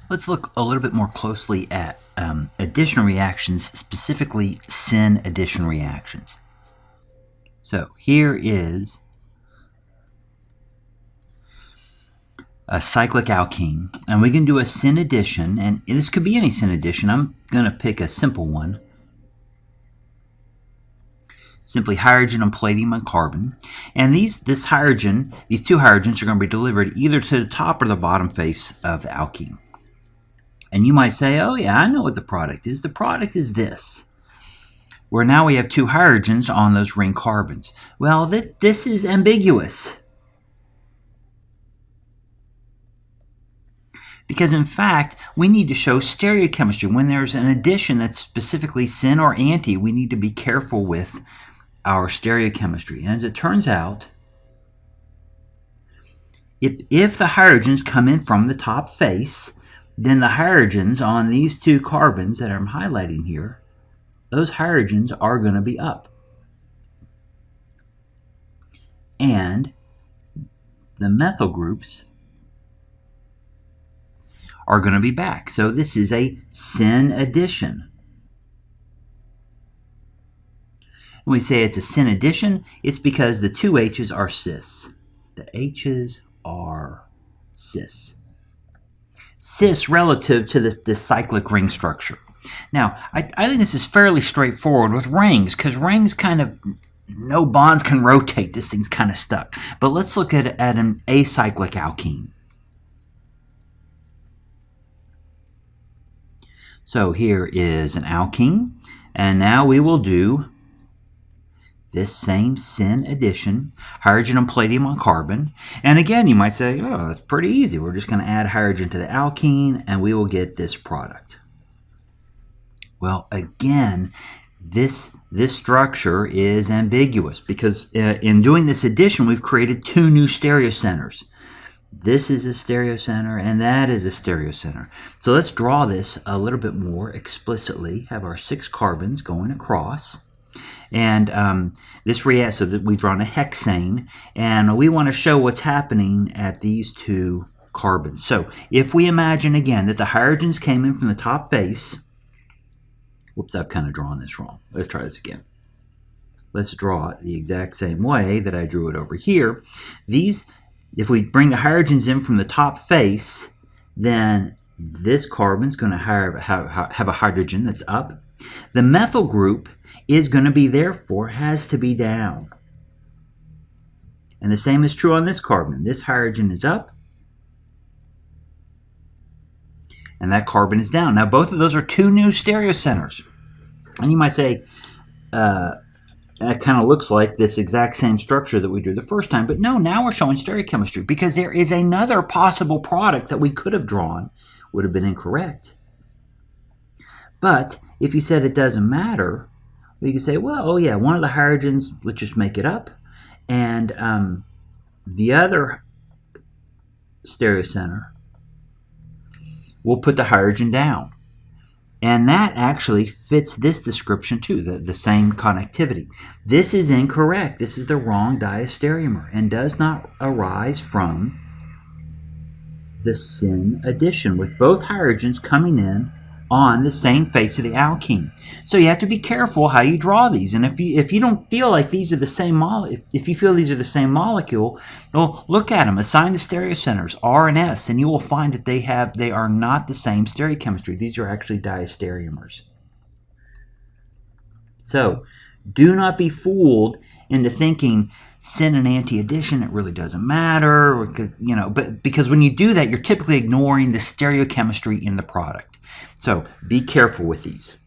Let's look a little bit more closely at addition reactions, specifically syn addition reactions. So here is a cyclic alkene, and we can do a syn addition, and this could be any syn addition. I'm going to pick a simple one. Simply hydrogen and palladium and carbon. And these two hydrogens are going to be delivered either to the top or the bottom face of the alkene. And you might say, oh yeah, I know what the product is. The product is this, where now we have two hydrogens on those ring carbons. Well, this is ambiguous. Because in fact, we need to show stereochemistry. When there's an addition that's specifically syn or anti, we need to be careful with our stereochemistry. And as it turns out, if the hydrogens come in from the top face, then the hydrogens on these two carbons that I'm highlighting here, those hydrogens are going to be up. And the methyl groups are going to be back. So this is a syn addition. When we say it's a syn addition, it's because the two H's are cis. The H's are cis. Cis relative to this cyclic ring structure. Now, I think this is fairly straightforward with rings, because rings kind of, no bonds can rotate. This thing's kind of stuck. But let's look at an acyclic alkene. So here is an alkene, and now we will do this same syn addition, hydrogen and palladium on carbon. And again, you might say, oh, that's pretty easy. We're just going to add hydrogen to the alkene, and we will get this product. Well, again, this structure is ambiguous because in doing this addition, we've created two new stereocenters. This is a stereocenter, and that is a stereocenter. So let's draw this a little bit more explicitly. Have our 6 carbons going across. And this reacts so that we've drawn a hexane, and we want to show what's happening at these two carbons. So if we imagine again that the hydrogens came in from the top face, whoops, I've kind of drawn this wrong. Let's try this again. Let's draw it the exact same way that I drew it over here. If we bring the hydrogens in from the top face, then this carbon's going to have a hydrogen that's up. The methyl group is going to be, therefore, has to be down. And the same is true on this carbon. This hydrogen is up, and that carbon is down. Now, both of those are two new stereocenters. And you might say, that kind of looks like this exact same structure that we drew the first time. But no, now we're showing stereochemistry because there is another possible product that we could have drawn, would have been incorrect. But if you said it doesn't matter, you can say, well, oh yeah, one of the hydrogens, let's just make it up. And the other stereocenter, we'll put the hydrogen down. And that actually fits this description too, the same connectivity. This is incorrect. This is the wrong diastereomer and does not arise from the syn addition with both hydrogens coming in on the same face of the alkene. So you have to be careful how you draw these. And if you don't feel like these are the same if you feel these are the same molecule, well, look at them. Assign the stereocenters R and S, and you will find that they are not the same stereochemistry. These are actually diastereomers. So do not be fooled into thinking syn and anti-addition, it really doesn't matter, because when you do that, you're typically ignoring the stereochemistry in the product. So be careful with these.